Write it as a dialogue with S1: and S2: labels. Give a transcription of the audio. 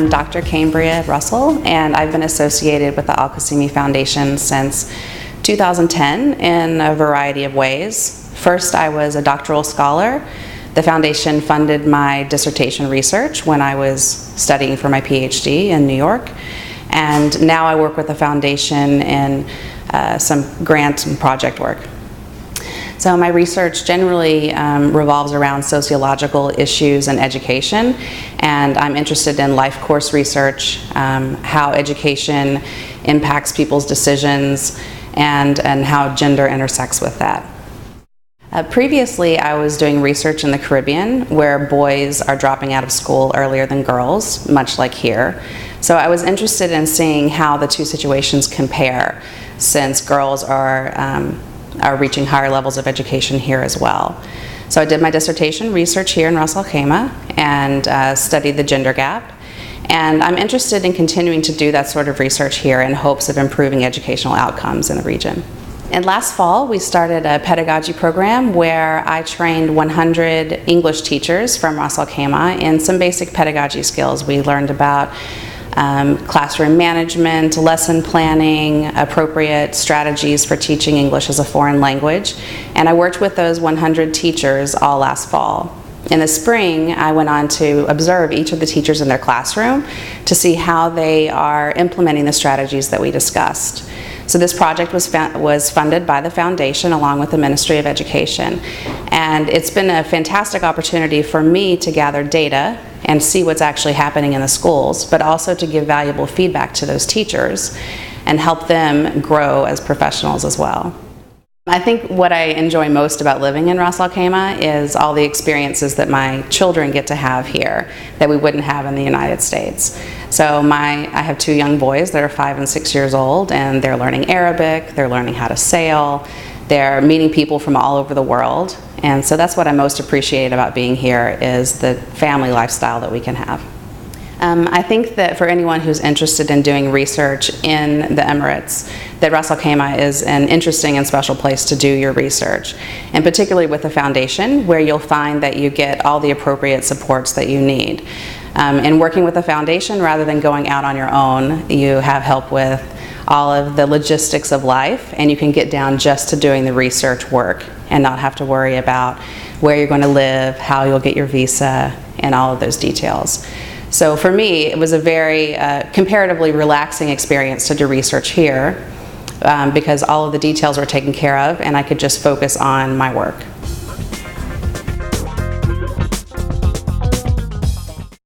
S1: I'm Dr. Cambria Russell, and I've been associated with the Qasimi Foundation since 2010 in a variety of ways. First, I was a doctoral scholar. The foundation funded my dissertation research when I was studying for my PhD in New York, and now I work with the foundation in some grant and project work. So my research generally revolves around sociological issues and education, and I'm interested in life course research, how education impacts people's decisions, and how gender intersects with that. Previously, I was doing research in the Caribbean, where boys are dropping out of school earlier than girls, much like here. So I was interested in seeing how the two situations compare, since girls are reaching higher levels of education here as well. So I did my dissertation research here in Rاسل الخيمة and studied the gender gap. And I'm interested in continuing to do that sort of research here in hopes of improving educational outcomes in the region. And last fall, we started a pedagogy program where I trained 100 English teachers from Rاسل الخيمة in some basic pedagogy skills. We learned about classroom management, lesson planning, appropriate strategies for teaching English as a foreign language. And I worked with those 100 teachers all last fall. In the spring, I went on to observe each of the teachers in their classroom to see how they are implementing the strategies that we discussed. So this project was funded by the foundation along with the Ministry of Education. And it's been a fantastic opportunity for me to gather data and see what's actually happening in the schools, but also to give valuable feedback to those teachers and help them grow as professionals as well. I think what I enjoy most about living in Rásl الخيمة is all the experiences that my children get to have here that we wouldn't have in the United States. So I have two young boys that are 5 and 6 years old, and they're learning Arabic, they're learning how to sail, they're meeting people from all over the world, and so that's what I most appreciate about being here is the family lifestyle that we can have. I think that for anyone who's interested in doing research in the Emirates, that Rásl الخيمة is an interesting and special place to do your research, and particularly with the foundation, where you'll find that you get all the appropriate supports that you need. In working with the foundation, rather than going out on your own, you have help with all of the logistics of life, and you can get down just to doing the research work and not have to worry about where you're going to live, how you'll get your visa, and all of those details. So for me, it was a very comparatively relaxing experience to do research here because all of the details were taken care of and I could just focus on my work.